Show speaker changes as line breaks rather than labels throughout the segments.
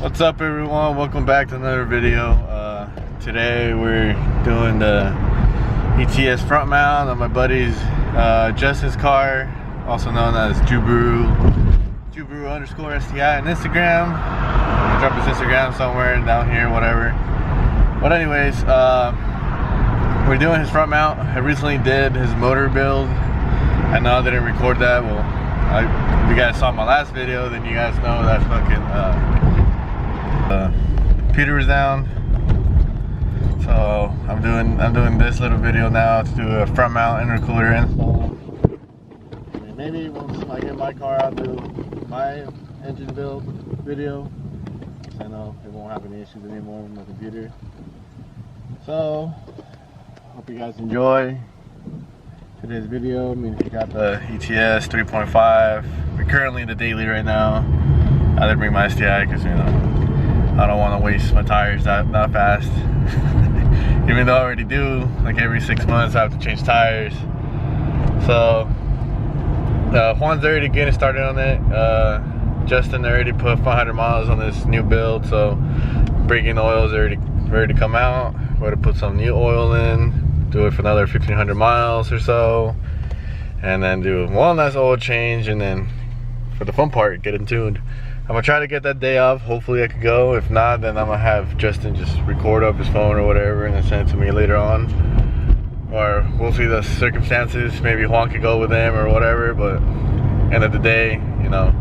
What's up, everyone? Welcome back to another video. Today we're doing the ETS front mount on my buddy's Justin's car, also known as Subaru _ STI on Instagram. I'll drop his Instagram somewhere down here, whatever. But anyways, we're doing his front mount. I recently did his motor build. I know I didn't record that. Well, if you guys saw my last video, then you guys know that fucking computer was down. So I'm doing this little video now to do a front mount intercooler install. And maybe once I get my car, I'll do my engine build video. I know it won't have any issues anymore with my computer. So hope you guys enjoy today's video. I mean, we got the ETS 3.5. We're currently in the daily right now. I didn't bring my STI because, you know, I don't want to waste my tires that fast. Even though I already do, like every 6 months I have to change tires. So Juan's already getting started on it. Justin already put 500 miles on this new build, so braking oil is already ready to come out. We're going to put some new oil in, do it for another 1,500 miles or so, and then do one last oil change, and then for the fun part, get it tuned. I'm gonna try to get that day off. Hopefully I could go. If not, then I'm gonna have Justin just record up his phone or whatever and then send it to me later on, or we'll see the circumstances. Maybe Juan could go with him or whatever, but end of the day, you know,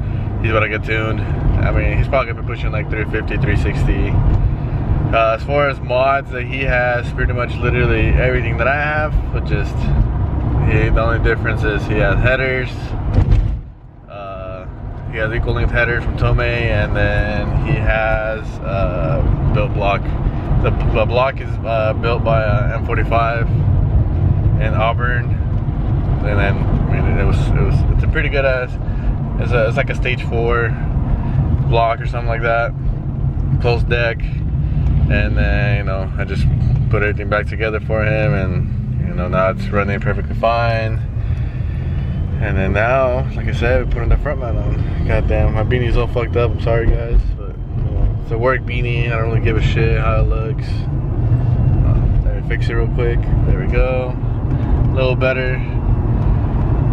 he's about to get tuned. I mean, he's probably gonna be pushing like 350, 360. As far as mods that he has, pretty much literally everything that I have, but just the only difference is he has headers. He has equal length headers from Tomei, and then he has built block. The block is built by M45 in Auburn, and then I mean it's a pretty good ass. It's like a stage 4 block or something like that, closed deck. And then, you know, I just put everything back together for him, and, you know, now it's running perfectly fine. And then now, like I said, we're putting the front mount on. Goddamn, my beanie's all fucked up. I'm sorry, guys, but, you know, it's a work beanie. I don't really give a shit how it looks. Let me fix it real quick. There we go. A little better.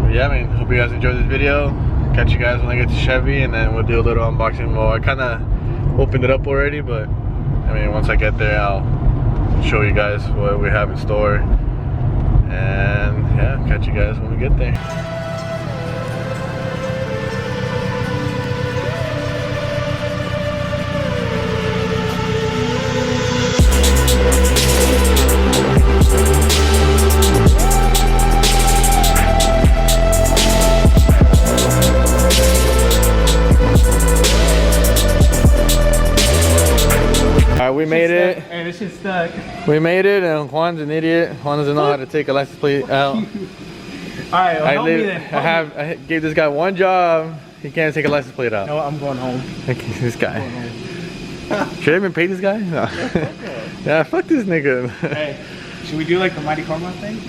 But yeah, I mean, hope you guys enjoyed this video. Catch you guys when I get to Chevy, and then we'll do a little unboxing. Well, I kind of opened it up already, but I mean, once I get there, I'll show you guys what we have in store. And yeah, catch you guys when we get there. We made it.
Hey, this shit's stuck.
We made it, and Juan's an idiot. Juan doesn't know how to take a license plate out.
Alright, well,
I gave this guy one job. He can't take a license plate out.
No, I'm going home.
This guy. Should I even pay this guy? No. Yeah, fuck this nigga.
Hey, should we do like the Mighty Karma thing? Be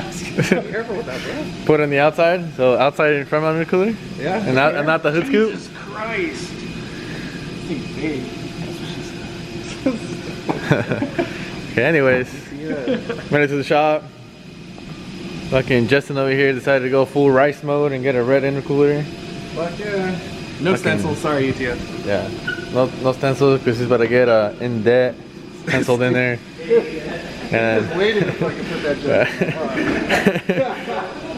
careful with that, bro.
Put it on the outside, so outside in front of the cooler.
Yeah.
And not the hood scoop.
Jesus Christ. This thing's big. That's what she said.
Okay, anyways, went into the shop. Fucking Justin over here decided to go full rice mode and get a red intercooler.
Fuck yeah. No stencils, sorry ETS.
Yeah, no stencils because he's about to get in debt stenciled in there. And
Waiting to fucking put that joke.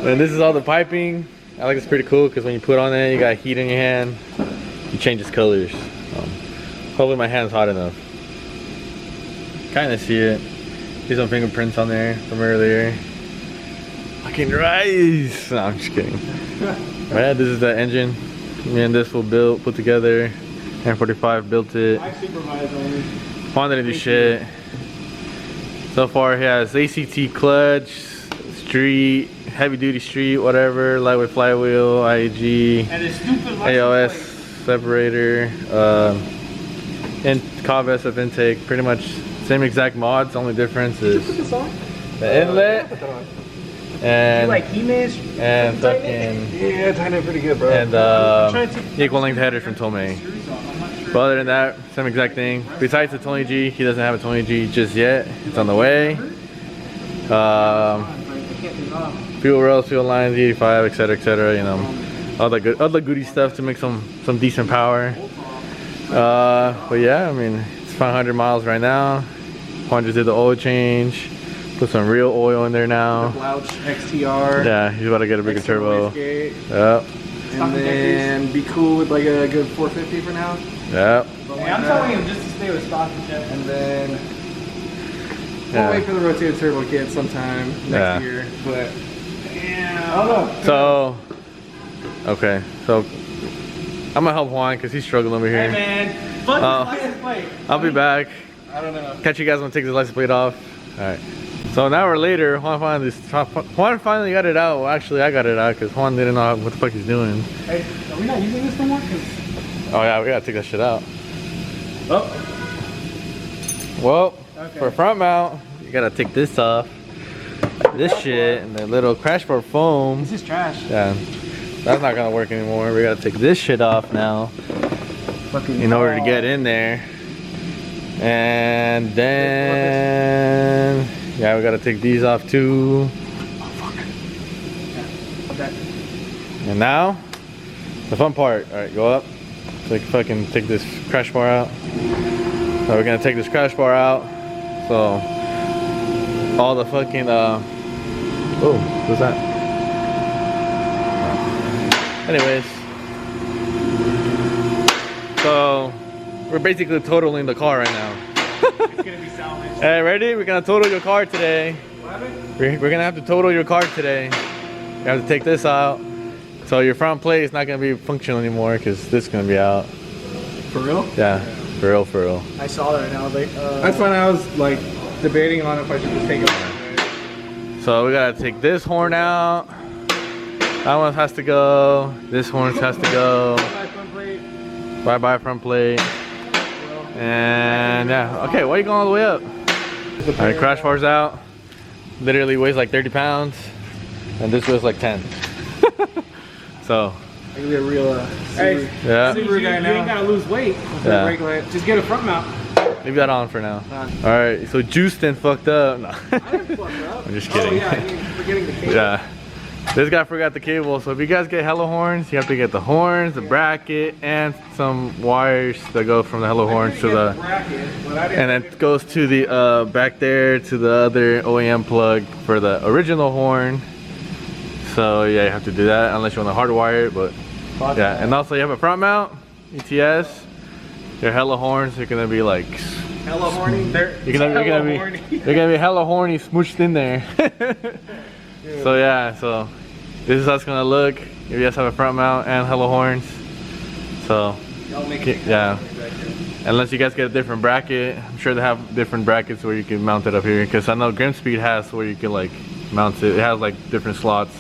and this is all the piping. I think it's pretty cool because when you put on it, you got heat in your hand. You change its colors. Hopefully my hand's hot enough. Kind of see it. See some fingerprints on there from earlier. Fucking rice! No, I'm just kidding. Right, this is the engine. Me and this will put together. M45 built it.
I supervise only.
Juan didn't do shit. So far he has ACT clutch, street, heavy duty street, whatever, lightweight flywheel, IAG,
And this stupid
AOS separator, and convex of intake, pretty much same exact mods. Only difference is the inlet and
like He-Man
and fucking
yeah, tighten it pretty good, bro.
and equal length headers from Tomei. But other than that, same exact thing. Besides the 20G, he doesn't have a 20G just yet. It's on the way. Fuel rails, fuel lines, E85, etc., you know, all the goody stuff to make some decent power. But yeah, I mean, it's 500 miles right now. Juan just did the oil change, put some real oil in there now.
Blouch XTR.
Yeah, he's about to get a bigger turbo.
Yep. And then be cool with like a good 450 for now.
Yep.
Hey, I'm telling him just to stay with stock and shit.
And then we'll wait for the rotated turbo kit sometime next year. But I don't know.
So, okay, so I'm gonna help Juan because he's struggling over here.
Hey man, fuck the license plate.
I'll be back.
I don't know.
Catch you guys when I take the license plate off. All right. So an hour later, Juan finally got it out. Well, actually, I got it out because Juan didn't know what the fuck he's doing.
Hey, are we not using this no more?
Oh yeah, we gotta take that shit out.
Oh.
Well, for front mount, you gotta take this off. This shit and the little crash bar foam.
This is trash.
Yeah, that's not gonna work anymore. We gotta take this shit off now in order to get in there. And then, yeah, we gotta take these off too. And now, the fun part. All right, go up. So we can fucking take this crash bar out. So we're gonna take this crash bar out. So all the fucking oh, what's that? Anyways, so we're basically totaling the car right now.
It's gonna be salvaged.
Hey, ready? We're gonna total your car today.
What happened?
We're gonna have to total your car today. You have to take this out. So your front plate is not gonna be functional anymore because this is gonna be out.
For real?
Yeah, for real, for real.
I saw that and I was like,
That's when I was like debating on if I should just take it off.
So we gotta take this horn out. That one has to go. This horn has to go. Bye bye front plate. And yeah, okay, why are you going all the way up? Alright, crash bar's out. Literally weighs like 30 pounds. And this weighs like 10. So.
I can be a real
hey,
yeah.
Subaru guy now. You ain't gotta lose weight.
Yeah.
Regular. Just get a front mount.
Leave that on for now. Alright, so Justin fucked up. No.
I didn't fuck up.
I'm just kidding.
Oh yeah, you're forgetting the cable.
Yeah. This guy forgot the cable, so if you guys get Hello horns, you have to get the horns, the bracket, and some wires that go from the Hello horns to the
bracket,
and then it goes to the back there to the other OEM plug for the original horn. So yeah, you have to do that unless you want to hardwire it, but yeah. And also you have a front mount, ETS. Your Hello horns are gonna be like
hella horny.
you're gonna be hella horny smooshed in there. So yeah, so this is how it's gonna look if you guys have a front mount and Hello horns. So yeah, unless you guys get a different bracket, I'm sure they have different brackets where you can mount it up here. Because I know Grimspeed has where you can like mount it. It has like different slots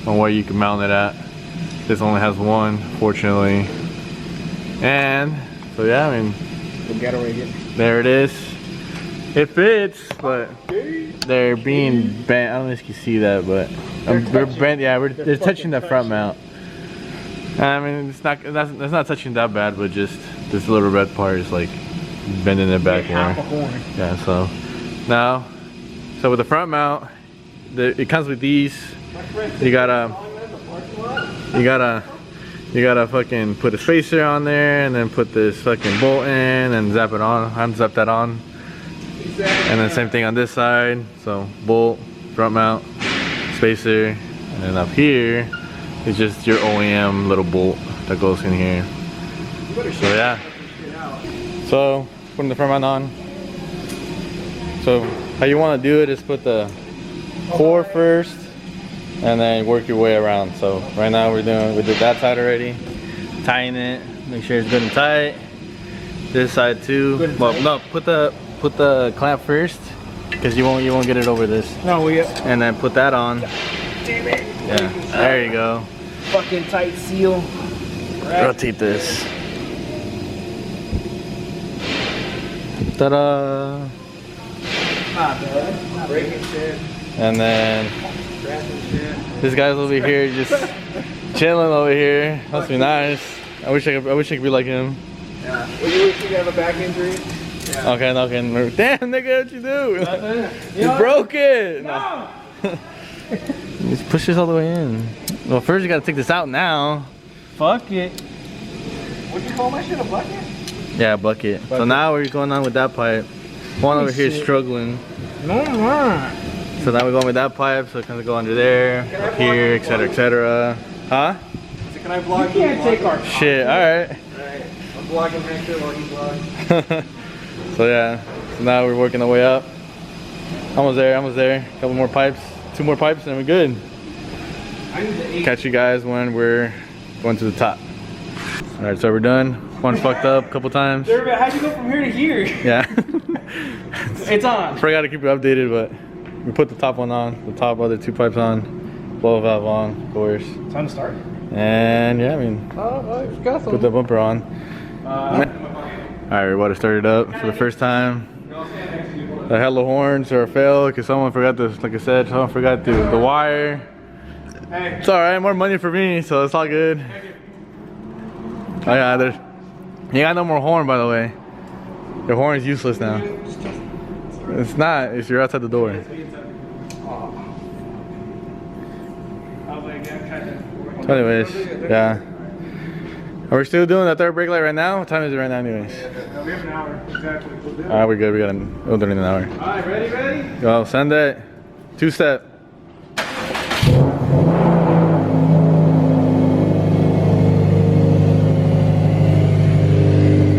on where you can mount it at. This only has one, fortunately. And so yeah, I mean, there it is. It fits, but they're being bent. I don't know if you can see that, but we're bent. Yeah, they're touching the front mount. I mean, it's not touching that bad, but just this little red part is like bending it back more. Yeah. So now, so with the front mount, it comes with these. You gotta fucking put a spacer on there, and then put this fucking bolt in, and zap it on. Unzap that on. And then same thing on this side. So bolt, front mount, spacer, and then up here is just your OEM little bolt that goes in here. So yeah. So putting the front mount on. So how you want to do it is put the core first, and then work your way around. So right now we did that side already, tying it. Make sure it's good and tight. This side too. Well, no, put the clamp first, because you won't get it over this.
No,
and then put that on.
Damn it.
Yeah, there you go.
Fucking tight seal.
Rotate this. Ta-da!
Not bad. Not breaking shit.
And then this guy's over here just chilling over here. Must be nice. I wish I could be like him.
Yeah. Well, you wish you have a back injury? Yeah.
Okay, damn, nigga, what you do?
Nothing.
You broke it.
No.
Just push this all the way in. Well, first you gotta take this out now.
Fuck it.
What'd you call my shit, a bucket?
Yeah, bucket. So now we're going on with that pipe. One over here is struggling.
No, I'm not.
So now we're going with that pipe, so it's gonna go under there, up here, etc., etc. Huh?
So can I vlog?
You can't take our
Shit, alright.
Alright, I'm vlogging Hector while you vlog.
So yeah, so now we're working our way up. Almost there. Couple more pipes, 2 more pipes, and we're good. Catch you guys when we're going to the top. Alright, so we're done. One fucked up a couple times.
How'd you go from here to here?
Yeah.
It's on.
Forgot to keep it updated, but we put the top one on, the top other 2 pipes on, blow valve on, of course.
Time to start.
And yeah, I mean, put the bumper on. Alright, we're about to start it up for the first time. The hella horns are a fail because someone forgot the, like I said, someone forgot the wire.
Hey.
It's alright, more money for me, so it's all good. Oh yeah, there's, you got no more horn, by the way. Your horn is useless now. It's not, if you're outside the door. So anyways, yeah. Are we still doing the third brake light right now? What time is it right now anyways?
We have an hour, exactly. We'll do it.
Alright, we're good. We'll do it in an hour.
Alright, ready?
Go, send it. 2-step.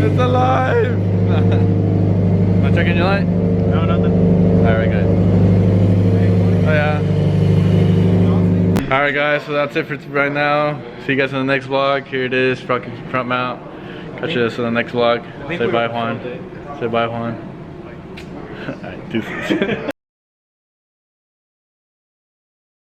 It's alive! Am I checking your light?
No, nothing.
Alright, good. Oh yeah. Alright guys, so that's it for right now. See you guys in the next vlog. Here it is, front mount. Catch you guys in the next vlog. Say bye, Juan. Say bye, Juan. Alright, deuces.